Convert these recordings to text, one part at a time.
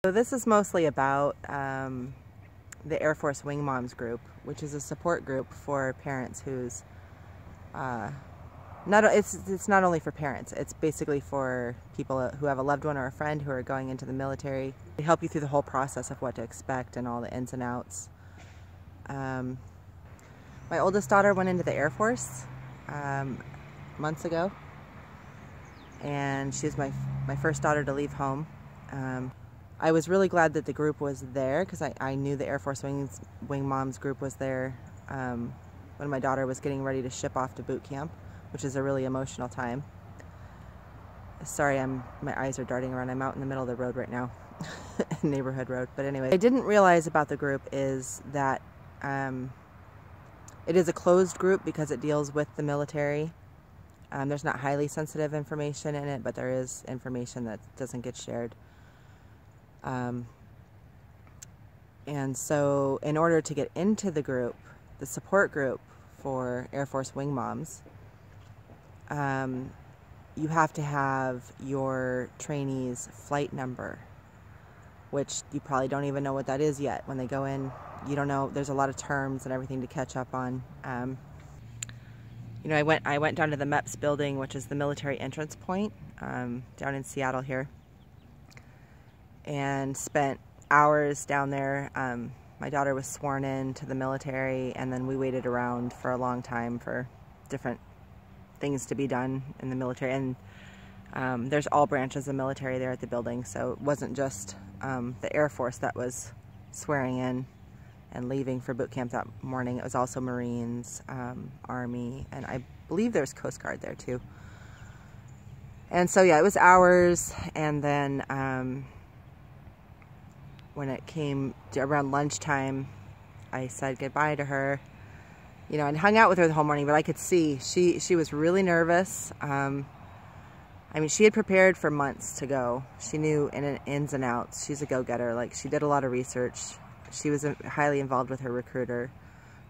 So this is mostly about the Air Force Wingmoms group, which is a support group for parents who's it's not only for parents, it's basically for people who have a loved one or a friend who are going into the military. They help you through the whole process of what to expect and all the ins and outs. My oldest daughter went into the Air Force months ago, and she's my first daughter to leave home. I was really glad that the group was there because I knew the Air Force Wingmoms group was there when my daughter was getting ready to ship off to boot camp, which is a really emotional time. Sorry, my eyes are darting around. I'm out in the middle of the road right now, neighborhood road. But anyway, what I didn't realize about the group is that it is a closed group because it deals with the military. There's not highly sensitive information in it, but there is information that doesn't get shared. And so in order to get into the group, the support group for Air Force Wingmoms, you have to have your trainee's flight number, which you probably don't even know what that is yet. When they go in, you don't know. There's a lot of terms and everything to catch up on. You know, I went down to the MEPS building, which is the military entrance point, down in Seattle here, and spent hours down there. My daughter was sworn in to the military, and then we waited around for a long time for different things to be done in the military. And there's all branches of military there at the building, so it wasn't just the Air Force that was swearing in and leaving for boot camp that morning. It was also Marines, Army, and I believe there's Coast Guard there too. And so yeah, it was hours, and then when it came to around lunchtime, I said goodbye to her, you know, and hung out with her the whole morning, but I could see she was really nervous. I mean, she had prepared for months to go. She knew ins and outs. She's a go-getter. Like, she did a lot of research. She was highly involved with her recruiter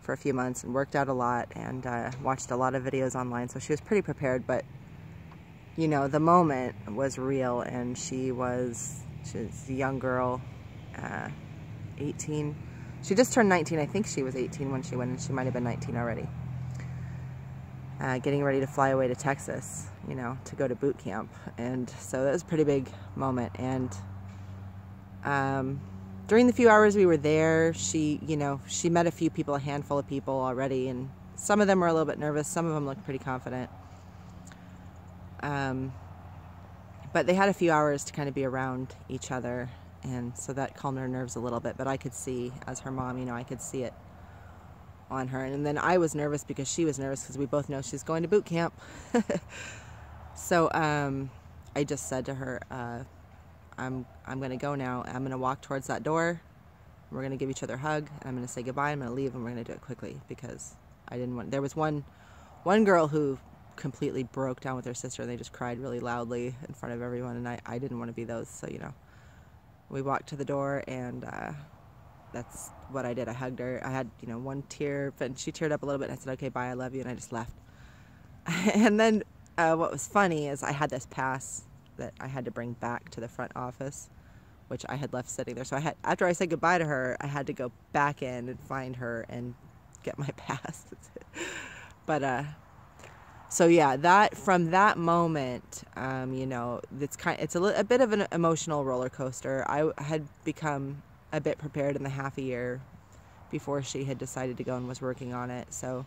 for a few months and worked out a lot and watched a lot of videos online. So she was pretty prepared, but, you know, the moment was real, and she's a young girl, 18. She just turned 19. I think she was 18 when she went, and she might have been 19 already. Getting ready to fly away to Texas, you know, to go to boot camp. And so that was a pretty big moment. And during the few hours we were there, she met a few people, a handful of people already, and some of them were a little bit nervous. Some of them looked pretty confident. But they had a few hours to kind of be around each other, and so that calmed her nerves a little bit. But I could see, as her mom, you know, I could see it on her. And then I was nervous because she was nervous, because we both know she's going to boot camp. So I just said to her, I'm going to go now. I'm going to walk towards that door. We're going to give each other a hug. And I'm going to say goodbye. I'm going to leave, and we're going to do it quickly, because I didn't want. There was one girl who completely broke down with her sister, and they just cried really loudly in front of everyone, and I didn't want to be those. So, you know, we walked to the door, and that's what I did. I hugged her. I had, you know, one tear, but she teared up a little bit, and I said, okay, bye, I love you, and I just left. And then what was funny is I had this pass that I had to bring back to the front office, which I had left sitting there. So after I said goodbye to her, I had to go back in and find her and get my pass. But so yeah, from that moment, you know, it's a bit of an emotional roller coaster. I had become a bit prepared in the half a year before she had decided to go and was working on it. So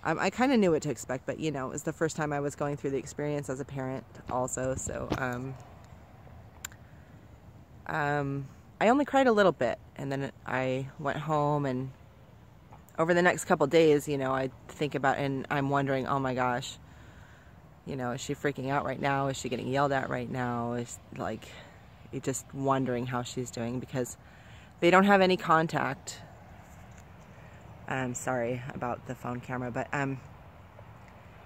I kind of knew what to expect, but, you know, it was the first time I was going through the experience as a parent also. So I only cried a little bit, and then I went home, and over the next couple days, you know, I think about, and I'm wondering, oh my gosh, you know, is she freaking out right now? Is she getting yelled at right now? Is, like, you're just wondering how she's doing, because they don't have any contact. I'm sorry about the phone camera, but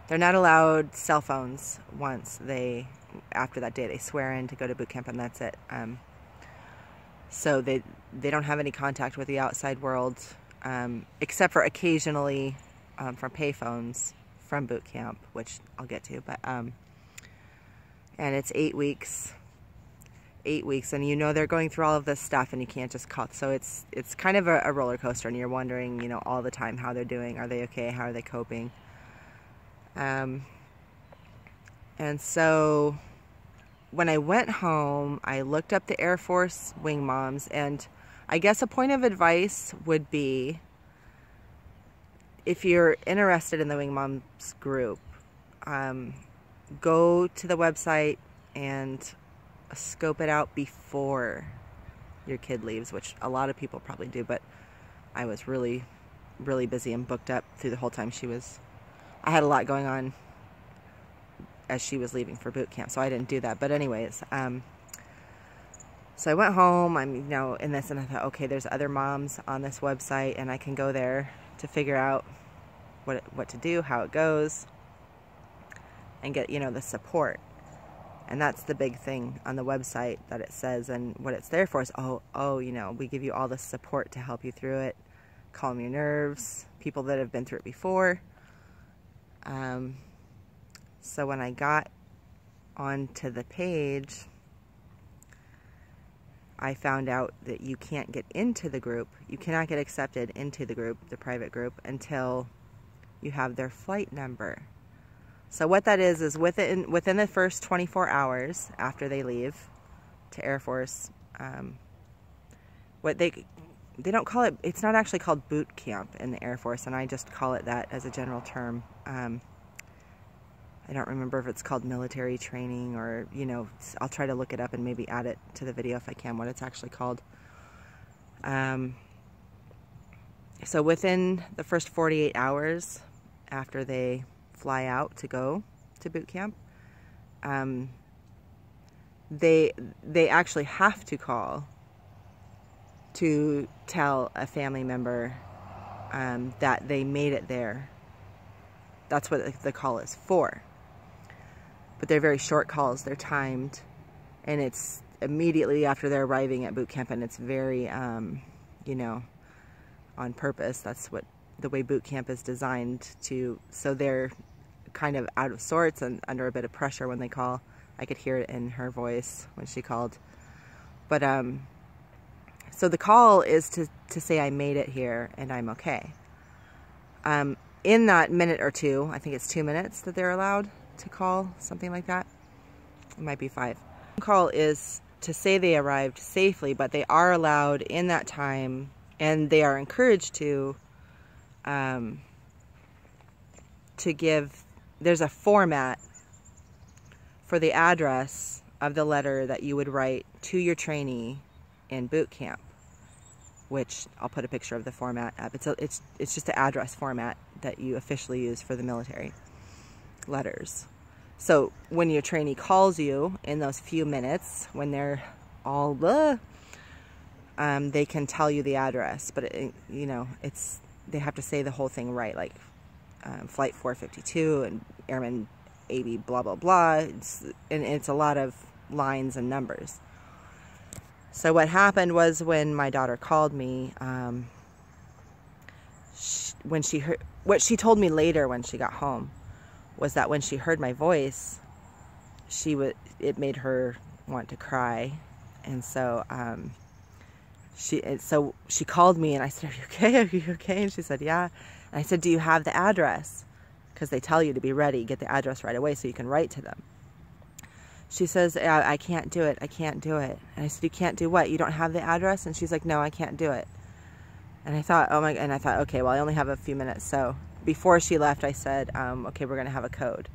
they're not allowed cell phones after that day. They swear in to go to boot camp, and that's it. So they don't have any contact with the outside world, except for occasionally from payphones from boot camp, which I'll get to. But and it's 8 weeks. 8 weeks, and you know they're going through all of this stuff, and you can't just call. So it's kind of a roller coaster, and you're wondering, you know, all the time how they're doing. Are they okay? How are they coping? And so when I went home, I looked up the Air Force Wingmoms, and I guess a point of advice would be, if you're interested in the Wingmoms group, go to the website and scope it out before your kid leaves, which a lot of people probably do, but I was really, really busy and booked up through the whole time I had a lot going on as she was leaving for boot camp, so I didn't do that. But anyways, so I went home, I'm, you know, in this, and I thought, okay, there's other moms on this website, and I can go there to figure out what to do, how it goes, and get, you know, the support. And that's the big thing on the website that it says, and what it's there for is, oh, you know, we give you all the support to help you through it, calm your nerves, people that have been through it before. So when I got onto the page, I found out that you can't get into the group, you cannot get accepted into the group, the private group, until you have their flight number. So what that is within the first 24 hours after they leave to Air Force, what they don't call it, it's not actually called boot camp in the Air Force, and I just call it that as a general term. I don't remember if it's called military training, or, you know, I'll try to look it up and maybe add it to the video if I can, what it's actually called. So within the first 48 hours after they fly out to go to boot camp, they actually have to call to tell a family member that they made it there. That's what the call is for. But they're very short calls, they're timed, and it's immediately after they're arriving at boot camp, and it's very, you know, on purpose. That's what the way boot camp is designed to, so they're kind of out of sorts and under a bit of pressure when they call. I could hear it in her voice when she called. But so the call is to say I made it here and I'm okay. In that minute or two, I think it's 2 minutes that they're allowed to call, something like that. It might be 5. The call is to say they arrived safely, but they are allowed in that time, and they are encouraged to give, there's a format for the address of the letter that you would write to your trainee in boot camp, which I'll put a picture of the format up. It's just the address format that you officially use for the military letters. So when your trainee calls you in those few minutes, when they're all they can tell you the address, but you know, they have to say the whole thing right, like flight 452 and airman AB blah blah blah. It's a lot of lines and numbers. So what happened was, when my daughter called me, when she heard, what she told me later when she got home was that when she heard my voice, it made her want to cry. And so she called me, and I said, "Are you okay? Are you okay?" And she said, "Yeah." And I said, "Do you have the address? Because they tell you to be ready, get the address right away so you can write to them." She says, "I can't do it. I can't do it." And I said, "You can't do what? You don't have the address?" And she's like, "No, I can't do it." And I thought, oh my, and I thought, okay, well, I only have a few minutes. So before she left, I said, okay, we're going to have a code.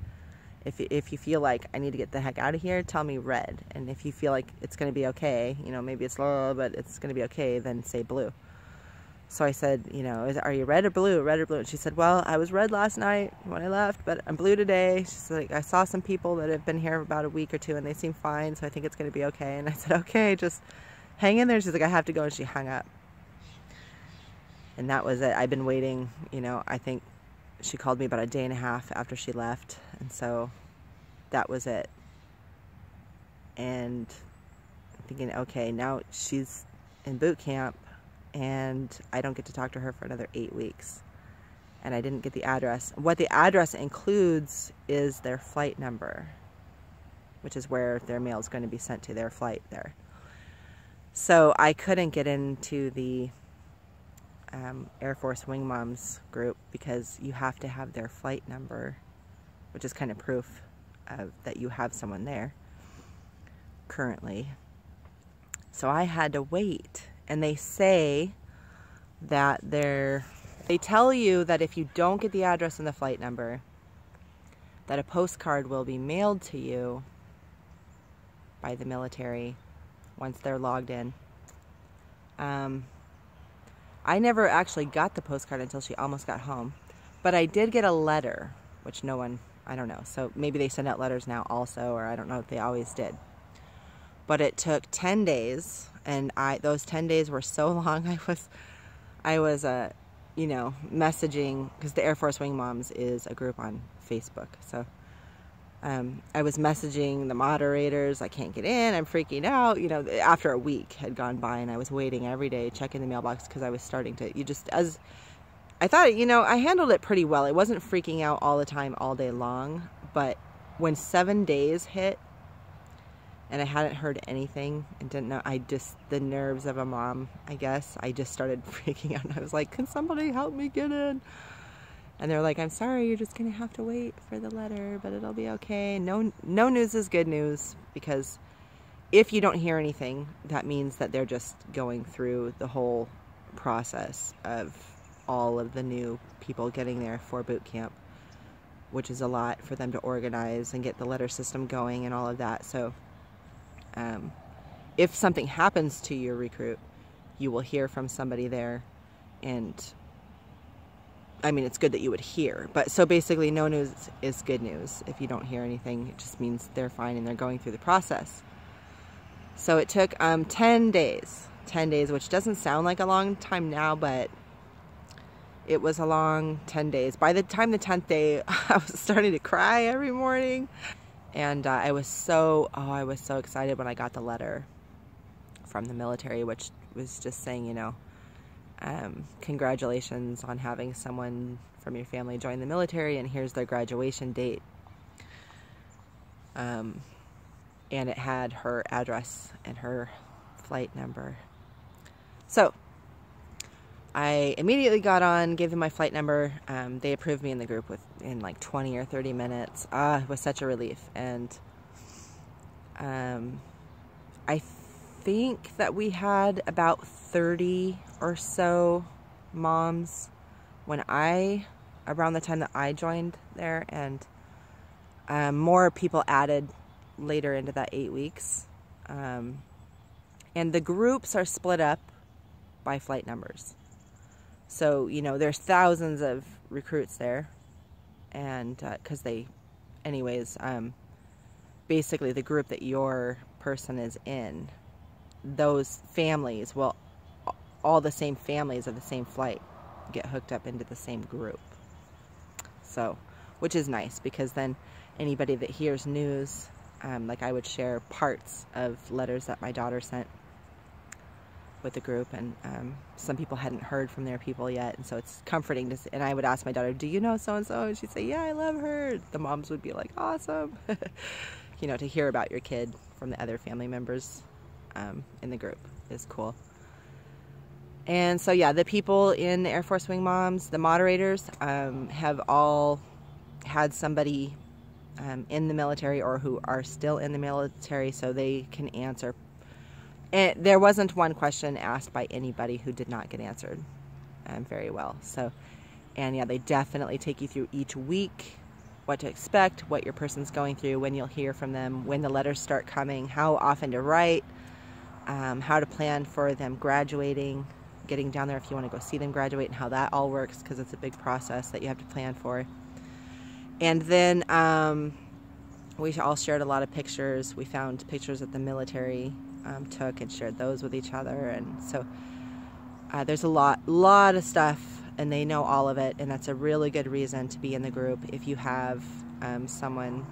If you feel like I need to get the heck out of here, tell me red. And if you feel like it's going to be okay, you know, maybe it's low, but it's going to be okay, then say blue. So I said, you know, are you red or blue? Red or blue? And she said, well, I was red last night when I left, but I'm blue today. She's like, I saw some people that have been here about a week or two, and they seem fine, so I think it's going to be okay. And I said, okay, just hang in there. She's like, I have to go, and she hung up. And that was it. I've been waiting, you know, I think she called me about a day and a half after she left. And so that was it. And I'm thinking, okay, now she's in boot camp, and I don't get to talk to her for another 8 weeks. And I didn't get the address. What the address includes is their flight number. which is where their mail is going to be sent to their flight there. So I couldn't get into the Air Force Wingmoms group because you have to have their flight number, which is kind of proof that you have someone there currently. So I had to wait, and they say that they tell you that if you don't get the address and the flight number, that a postcard will be mailed to you by the military once they're logged in. I never actually got the postcard until she almost got home, but I did get a letter, which no one, I don't know, so maybe they send out letters now also, or I don't know if they always did. But it took 10 days, and those 10 days were so long. I was you know, messaging, because the Air Force Wingmoms is a group on Facebook, so I was messaging the moderators, I can't get in, I'm freaking out, you know, after a week had gone by, and I was waiting every day, checking the mailbox, because I was starting to, I thought, you know, I handled it pretty well. I wasn't freaking out all the time, all day long, but when 7 days hit, and I hadn't heard anything, and didn't know, the nerves of a mom, I guess, I just started freaking out, and I was like, can somebody help me get in? And they're like, I'm sorry, you're just going to have to wait for the letter, but it'll be okay. No news is good news, because if you don't hear anything, that means that they're just going through the whole process of all of the new people getting there for boot camp, which is a lot for them to organize and get the letter system going and all of that. So if something happens to your recruit, you will hear from somebody there, and I mean, it's good that you would hear, but so basically no news is good news. If you don't hear anything, it just means they're fine and they're going through the process. So it took 10 days, which doesn't sound like a long time now, but it was a long 10 days. By the time the 10th day, I was starting to cry every morning, and I was so excited when I got the letter from the military, which was just saying, you know, congratulations on having someone from your family join the military, and here's their graduation date. And it had her address and her flight number. So I immediately got on, gave them my flight number. They approved me in the group in like 20 or 30 minutes. It was such a relief. And I think that we had about 30 or so moms around the time that I joined there, and more people added later into that 8 weeks. And the groups are split up by flight numbers. So, you know, there's thousands of recruits there, and because basically the group that your person is in, those families, well, all the same families of the same flight get hooked up into the same group. So, which is nice, because then anybody that hears news, like I would share parts of letters that my daughter sent with the group, and some people hadn't heard from their people yet, and so it's comforting to see. And I would ask my daughter, do you know so-and-so? And she'd say, yeah, I love her. The moms would be like, awesome. You know, to hear about your kid from the other family members in the group is cool. And so, yeah, the people in the Air Force Wingmoms, the moderators, have all had somebody in the military or who are still in the military, so they can answer. And there wasn't one question asked by anybody who did not get answered very well. So, and yeah, they definitely take you through each week, what to expect, what your person's going through, when you'll hear from them, when the letters start coming, how often to write, how to plan for them graduating, getting down there if you want to go see them graduate, and how that all works, because it's a big process that you have to plan for. And then we all shared a lot of pictures. We found pictures that the military took and shared those with each other, and so there's a lot of stuff, and they know all of it, and that's a really good reason to be in the group if you have someone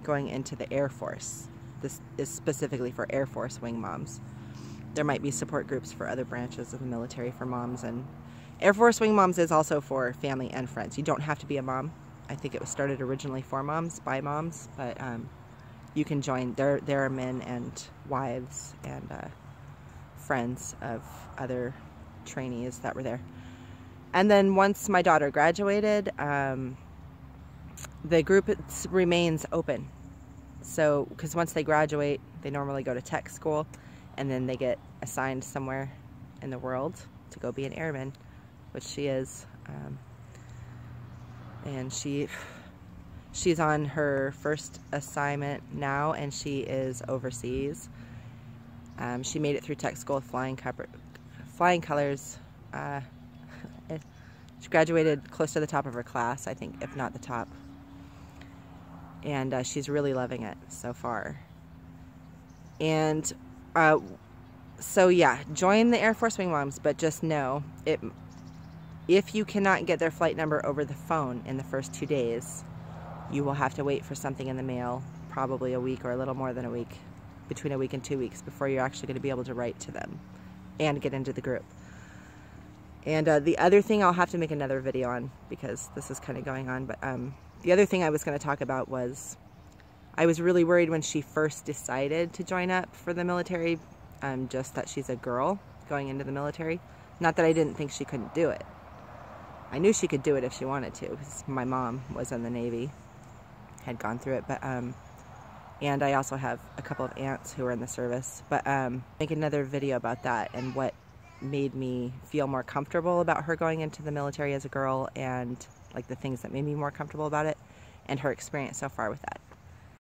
going into the Air Force. This is specifically for Air Force Wingmoms. There might be support groups for other branches of the military for moms, and Air Force Wingmoms is also for family and friends. You don't have to be a mom. I think it was started originally for moms, by moms, but you can join. There are men and wives and friends of other trainees that were there. And then once my daughter graduated, the group remains open. So, because once they graduate, they normally go to tech school, and then they get assigned somewhere in the world to go be an airman, which she is. And she's on her first assignment now, and she is overseas. She made it through tech school with flying colors. She graduated close to the top of her class, I think, if not the top. And she's really loving it so far. And so yeah, join the Air Force Wingmoms, but just know, if you cannot get their flight number over the phone in the first 2 days, you will have to wait for something in the mail, probably a week or a little more than a week, between a week and 2 weeks, before you're actually going to be able to write to them and get into the group. And the other thing I'll have to make another video on, because this is kind of going on, but the other thing I was going to talk about was, I was really worried when she first decided to join up for the military, just that she's a girl going into the military. Not that I didn't think she couldn't do it. I knew she could do it if she wanted to, because my mom was in the Navy, had gone through it, but and I also have a couple of aunts who are in the service. But make another video about that and what made me feel more comfortable about her going into the military as a girl, and like the things that made me more comfortable about it, and her experience so far with that.